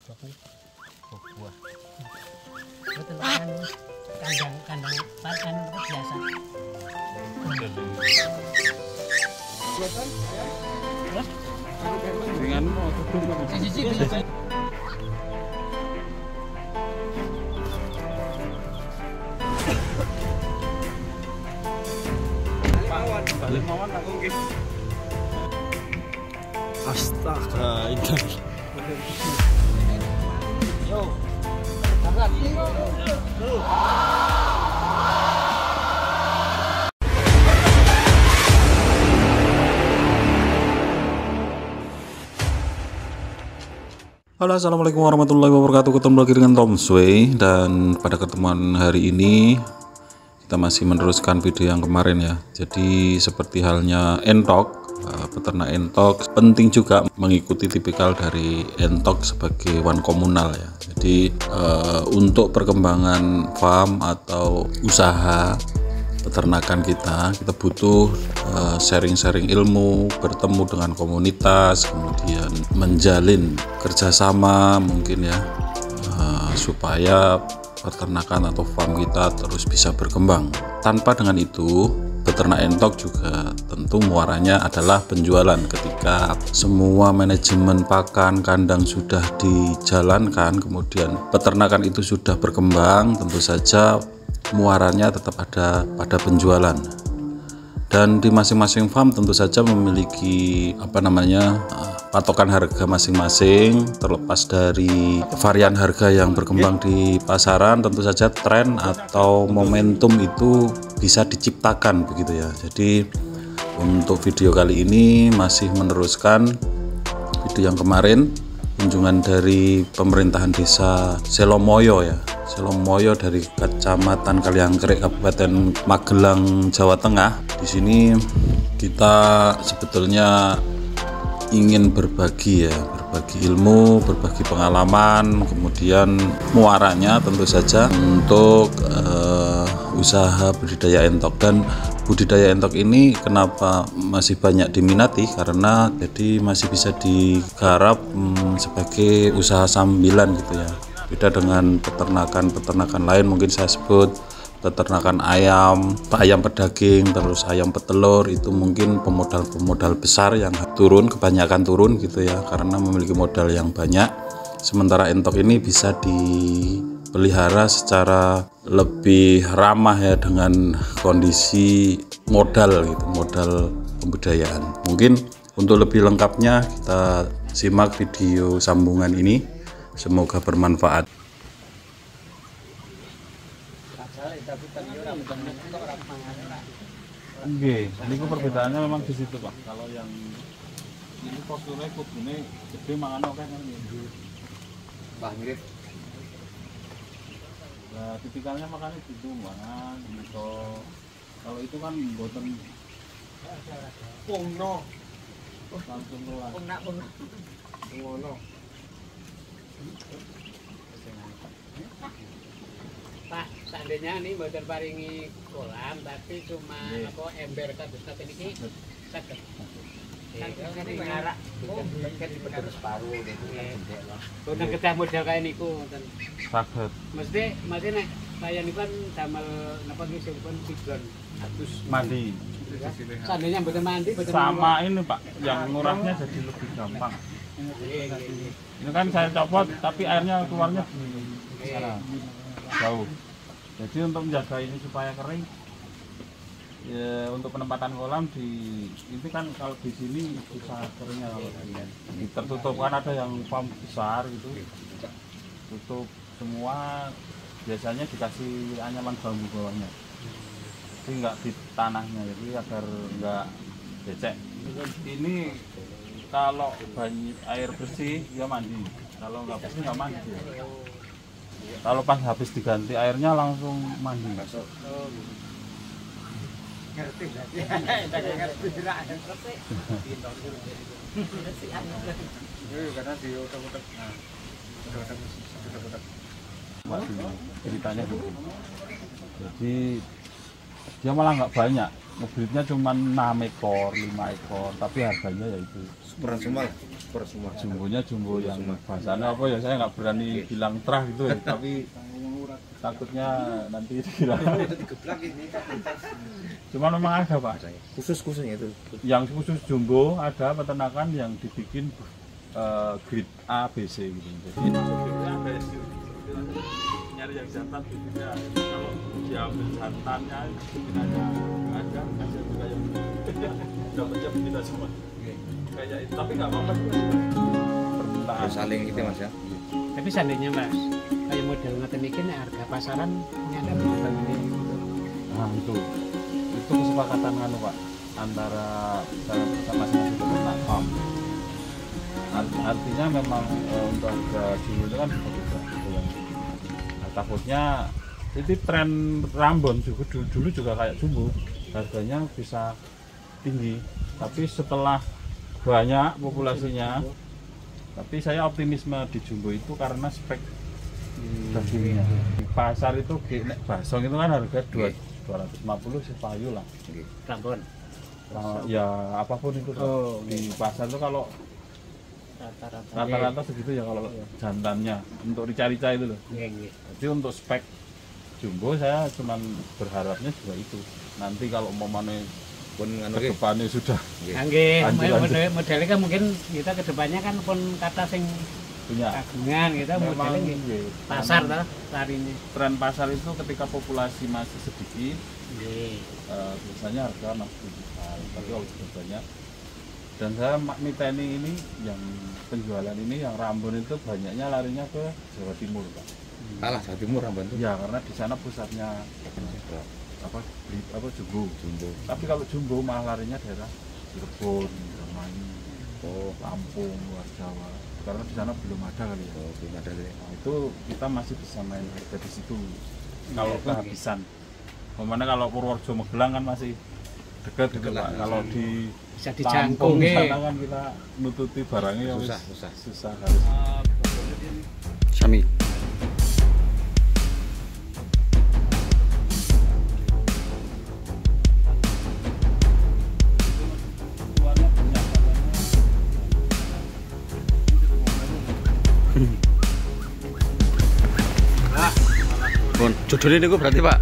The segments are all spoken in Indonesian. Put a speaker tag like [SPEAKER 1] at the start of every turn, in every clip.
[SPEAKER 1] buah. Betul kan kandang pakan biasa.
[SPEAKER 2] Dengan mau
[SPEAKER 1] Sisi
[SPEAKER 2] balik mawon aku nggih. Astaga, itu.
[SPEAKER 1] Yo. Berangkat.
[SPEAKER 3] Halo, assalamualaikum warahmatullahi wabarakatuh. Ketemu lagi dengan Tom Sway, dan pada ketemuan hari ini kita masih meneruskan video yang kemarin ya. Jadi seperti halnya entok, peternak entok penting juga mengikuti tipikal dari entok sebagai hewan komunal ya. Jadi untuk perkembangan farm atau usaha peternakan kita butuh sharing-sharing ilmu, bertemu dengan komunitas, kemudian menjalin kerjasama mungkin ya, supaya peternakan atau farm kita terus bisa berkembang. Tanpa dengan itu, peternak entok juga tentu muaranya adalah penjualan. Ketika semua manajemen pakan kandang sudah dijalankan, kemudian peternakan itu sudah berkembang, tentu saja muaranya tetap ada pada penjualan. Dan di masing-masing farm tentu saja memiliki patokan harga masing-masing. Terlepas dari varian harga yang berkembang di pasaran, tentu saja tren atau momentum itu bisa diciptakan begitu ya. Jadi untuk video kali ini masih meneruskan video yang kemarin, kunjungan dari pemerintahan desa Selomoyo ya. Selomoyo dari Kecamatan Kaliangkrek, Kabupaten Magelang, Jawa Tengah. Di sini kita sebetulnya ingin berbagi ilmu, berbagi pengalaman, kemudian muaranya tentu saja untuk usaha budidaya entok. Dan budidaya entok ini kenapa masih banyak diminati, karena jadi masih bisa digarap sebagai usaha sambilan gitu ya. Beda dengan peternakan lain, mungkin saya sebut peternakan ayam pedaging, terus ayam petelur, itu mungkin pemodal besar yang kebanyakan turun gitu ya, karena memiliki modal yang banyak. Sementara entok ini bisa dipelihara secara lebih ramah ya dengan kondisi modal gitu, modal pembudayaan. Mungkin untuk lebih lengkapnya kita simak video sambungan ini. Semoga bermanfaat.
[SPEAKER 2] Oke, ini perbedaannya memang di situ Pak. Kalau yang ini posturnya kudune gede mangan oke kan ini.
[SPEAKER 4] Mbah ngirit.
[SPEAKER 2] Nah, tipikalnya makannya gitu mangan gitu. Kalau itu kan mboten
[SPEAKER 4] Pungno.
[SPEAKER 2] langsung keluar.
[SPEAKER 4] Ngono.
[SPEAKER 1] Pak, seandainya ini mboten paringi kolam tapi cuma ember kados katen iki saged. Kan ini ngarak kan dipedhot separuh gitu. Boten kedah modal kaya niku ngoten.
[SPEAKER 2] Saged.
[SPEAKER 1] Mesti nek saya niku kan damel napa ngisipun sigon atus
[SPEAKER 2] Mandi.
[SPEAKER 1] seandainya mboten mandi mboten
[SPEAKER 2] Sama ini Pak, yang ngurahnya jadi lebih gampang. Ini kan saya copot tapi airnya keluarnya di sana jauh. Jadi untuk menjaga ini supaya kering ya, untuk penempatan kolam itu kan kalau di sini susah keringnya, kalau ini tertutup kan ada yang farm besar gitu, tutup semua, biasanya dikasih anyaman bambu bawahnya, jadi nggak di tanahnya, jadi agar nggak becek. Ini kalau banyak air bersih dia mandi, kalau nggak bersih nggak mandi ya. Kalau pas habis diganti airnya langsung mandi.
[SPEAKER 4] Ngerti. Karena di otak-otak.
[SPEAKER 2] Ceritanya gitu. Jadi dia malah nggak banyak, ngebreednya cuma 6 ekor, 5 ekor, tapi harganya yaitu
[SPEAKER 4] Superan Sumal. super semua.
[SPEAKER 2] Jumbonya jumbo yang bahasanya apa ya, saya nggak berani bilang terah gitu ya, tapi takutnya nanti dikira. Cuma memang ada Pak,
[SPEAKER 4] Khususnya itu.
[SPEAKER 2] yang khusus jumbo ada peternakan yang dibikin grade A, B, C gitu. Jadi nyari yang jantan bikinnya, kalau diambil jantannya bikinannya ada juga yang dapatnya kita semua. Kayak itu, tapi nggak apa-apa juga. Permintaan
[SPEAKER 4] Saling gitu Mas ya.
[SPEAKER 1] Tapi seandainya Mas, kayak model ngeten iki nek harga pasaran nyadar begini gitu.
[SPEAKER 2] Nah itu kesepakatan anu Pak antara sama-sama peternak farm. Artinya memang untuk harga dulu itu kan berbeda gitu kan. Nah, takutnya itu tren Rambon juga dulu juga kayak jumbo, harganya bisa tinggi, tapi setelah banyak populasinya, tapi saya optimisme di jumbo itu karena spek dagingnya. Di pasar itu nek basong itu kan harga 250 sepayu lah.
[SPEAKER 1] Rambon.
[SPEAKER 2] Ya apapun itu di pasar itu kalau rata-rata segitu ya kalau jantannya untuk rica-rica itu loh. Jadi untuk spek jumbo saya cuman berharapnya juga itu. Nanti kalau mau mana
[SPEAKER 4] Pun anu
[SPEAKER 2] ke depannya sudah
[SPEAKER 1] Nggih,
[SPEAKER 2] Lanjut.
[SPEAKER 1] modelnya kan mungkin kita kedepannya kan pun kata sing
[SPEAKER 2] punya.
[SPEAKER 1] kagungan kita
[SPEAKER 2] Memang
[SPEAKER 1] modelnya
[SPEAKER 2] nggih,
[SPEAKER 1] pasar
[SPEAKER 2] memang
[SPEAKER 1] toh larinya.
[SPEAKER 2] tren pasar itu ketika populasi masih sedikit
[SPEAKER 1] Nggih.
[SPEAKER 2] biasanya harga masih besar, tapi kalau sudah banyak. Dan saya miteni ini yang penjualan ini yang Rambon itu banyaknya larinya ke Jawa Timur Pak.
[SPEAKER 4] Kalah Jawa Timur Rambon tuh.
[SPEAKER 2] Ya karena di sana pusatnya jumbo. Tapi kalau jumbo malah larinya daerah Cirebon, Indramayu, Lampung, luar Jawa. Karena di sana belum ada kali ya.
[SPEAKER 4] Belum ada deh.
[SPEAKER 2] Nah, itu kita masih bisa main harga di situ. Kalau kehabisan, mana kalau Purworejo Magelang kan masih dekat gitu Pak. Kalau di
[SPEAKER 1] Bisa
[SPEAKER 2] Lampung
[SPEAKER 1] dijangkau nggih.
[SPEAKER 2] sana kan kita nututi barangnya ya wis susah harus.
[SPEAKER 3] Sami. Bon, judulnya niku berarti Pak.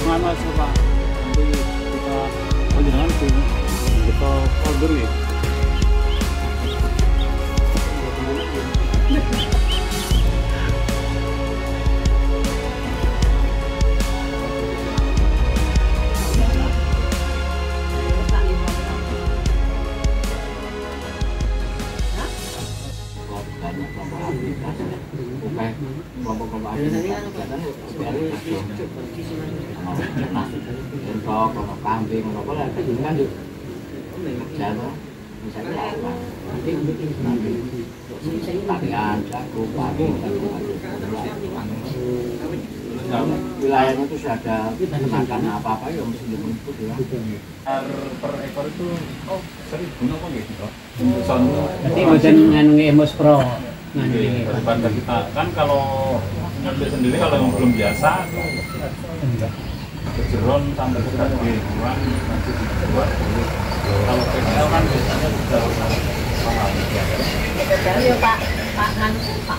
[SPEAKER 2] Mana coba nanti kita jangan kita order ya.
[SPEAKER 1] Untuk kambing, apa lah, kan juga jalan, misalnya apa, nanti pakaian, jagung, wilayahnya itu sudah ada makan apa-apa ya mesti dijemput ya.
[SPEAKER 2] Per ekor itu 1.000 apa gitu?
[SPEAKER 1] Jadi bukan nganu Emos Pro.
[SPEAKER 2] Daripada kita kan kalau ngambil sendiri kalau yang belum biasa kejeron sampai ke kaki kurang masih dibuat. Kalau PKL kan biasanya sudah mahal.
[SPEAKER 5] PKL ya Pak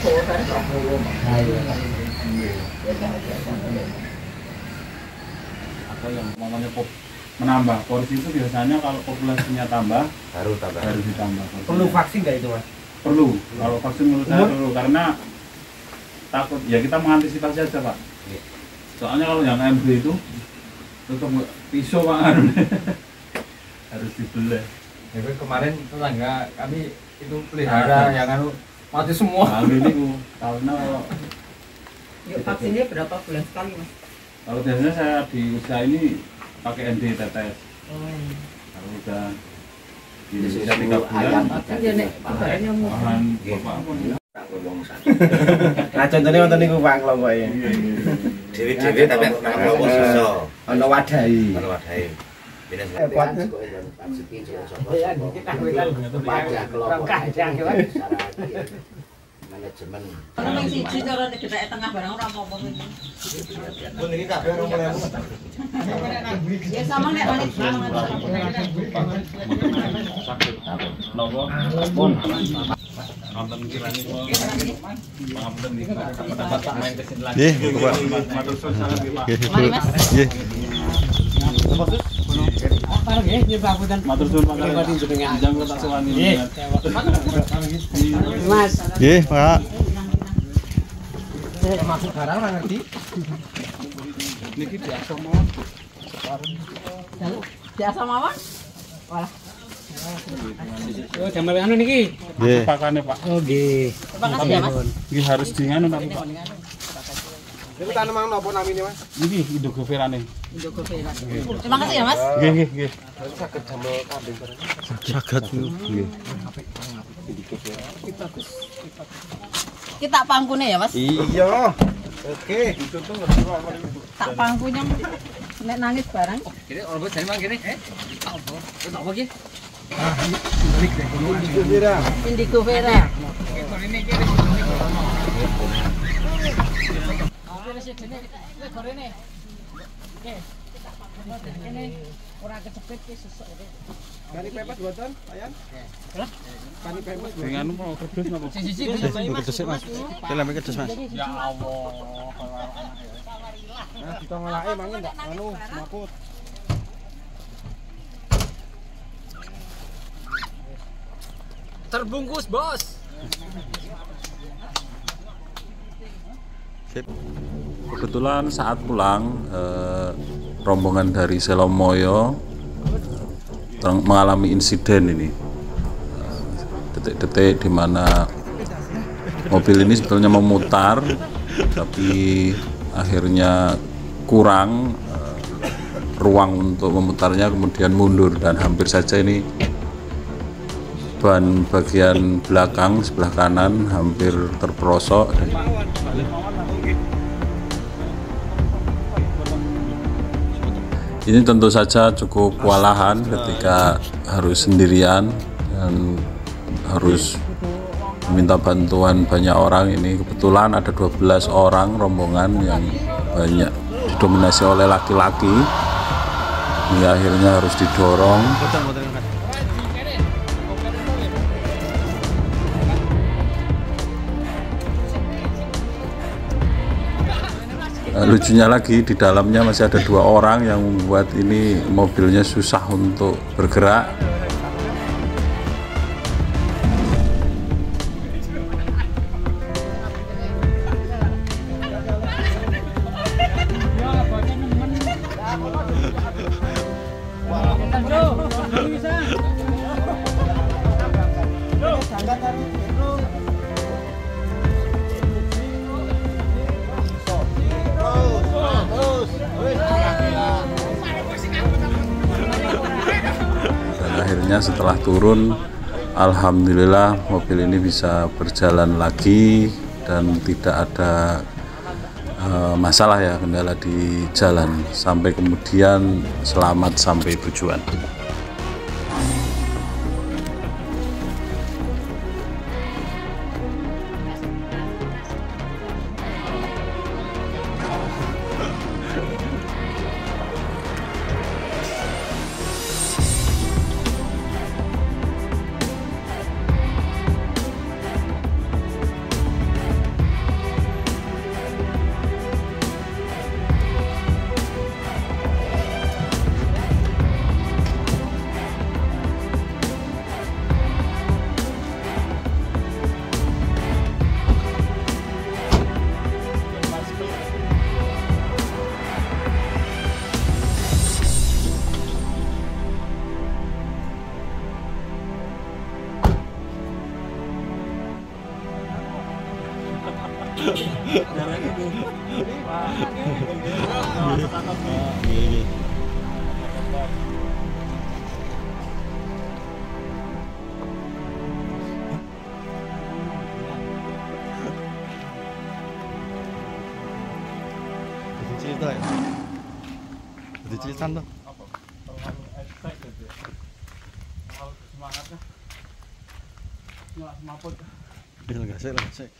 [SPEAKER 5] Bor.
[SPEAKER 2] Atau yang namanya menambah porsi itu biasanya kalau populasinya tambah harus ditambah.
[SPEAKER 4] Perlu vaksin nggak itu Mas?
[SPEAKER 2] Perlu. Kalau vaksin menurut saya perlu karena takut ya kita mengantisipasi aja Pak. Soalnya kalau yang MB itu tetap pisau Pak harus dibelah.
[SPEAKER 4] Ya kemarin tetangga kami itu pelihara yang anu mati semua.
[SPEAKER 2] Nah, ini karena
[SPEAKER 5] Yuk vaksinnya berapa bulan sekali Mas?
[SPEAKER 2] Kalau biasanya saya di usaha ini pakai ND tetes. Kalau udah di usia 3 bulan, bahan bapak apa ya?
[SPEAKER 6] Nah contohnya wonten niku Pak kelompoke.
[SPEAKER 7] Dewi-dewi tapi nang kelompok sisa.
[SPEAKER 6] Ana wadahi.
[SPEAKER 7] Ana wadahe. Binen
[SPEAKER 6] Kuat.
[SPEAKER 7] manajemen.
[SPEAKER 5] Ono ning siji cara gedheke tengah barang ora apa-apa iki.
[SPEAKER 7] Pun iki kabeh 20.000.
[SPEAKER 5] Ya sama nek wanit
[SPEAKER 2] Nopo? Pun. Nonton kirani kok. Pangapunten niki Pak main ke sini lagi.
[SPEAKER 3] Nggih, Pak.
[SPEAKER 2] Matur suwun sangat nggih, Pak.
[SPEAKER 5] Mari Mas.
[SPEAKER 3] Nggih.
[SPEAKER 2] Matur suwun Pak. Panjang kok tak sewani.
[SPEAKER 5] Mas.
[SPEAKER 3] Nggih, Pak.
[SPEAKER 6] Masuk barang ora ngerti.
[SPEAKER 2] Niki biasa mawon.
[SPEAKER 5] Biasa mawon. Walah.
[SPEAKER 1] Oh, jamel anu niki.
[SPEAKER 3] Nggih.
[SPEAKER 2] Pakane Pak.
[SPEAKER 1] Oh, nggih.
[SPEAKER 5] Terima kasih ya Mas.
[SPEAKER 2] Nggih harus dianu tapi Pak.
[SPEAKER 6] Niku tanaman napa namine Mas?
[SPEAKER 2] Niki indogoverane.
[SPEAKER 5] Joko Vera. Terima kasih ya Mas.
[SPEAKER 2] Nggih, nggih, nggih.
[SPEAKER 6] Saged damel kambing barang.
[SPEAKER 3] Jagat nggih.
[SPEAKER 5] Kita pangkune ya Mas.
[SPEAKER 6] Iya. Oke.
[SPEAKER 5] Tak pangkunya nek nangis barang.
[SPEAKER 1] Kene ono jane mang kene. Apa? Apa iki?
[SPEAKER 5] Indigo Vera.
[SPEAKER 6] Kani pepes buatan, Ayan? Kani pepes
[SPEAKER 2] Sing anu mau kerdus napa?
[SPEAKER 3] Kerdes Mas. Teleme kerdes Mas.
[SPEAKER 2] Ya Allah.
[SPEAKER 6] Nah, ditongolake mangke ndak anu makut.
[SPEAKER 1] Terbungkus, Bos.
[SPEAKER 3] Kebetulan saat pulang rombongan dari Selomoyo mengalami insiden ini. Detik-detik di mana mobil ini sebetulnya memutar tapi akhirnya kurang ruang untuk memutarnya, kemudian mundur dan hampir saja ini ban bagian belakang sebelah kanan hampir terperosok. Ini tentu saja cukup kewalahan ketika harus sendirian dan harus meminta bantuan banyak orang. Ini kebetulan ada 12 orang rombongan yang banyak didominasi oleh laki-laki. Ini akhirnya harus didorong. Lucunya lagi di dalamnya masih ada 2 orang yang membuat ini mobilnya susah untuk bergerak. Akhirnya setelah turun, alhamdulillah mobil ini bisa berjalan lagi dan tidak ada masalah ya, kendala di jalan, sampai kemudian selamat sampai tujuan.
[SPEAKER 8] cerita ya. Jadi cerita tuh.
[SPEAKER 2] Terlalu estek gitu. Terlalu semangatnya. Nggak semaput.
[SPEAKER 8] Bil gasek lah, gasek.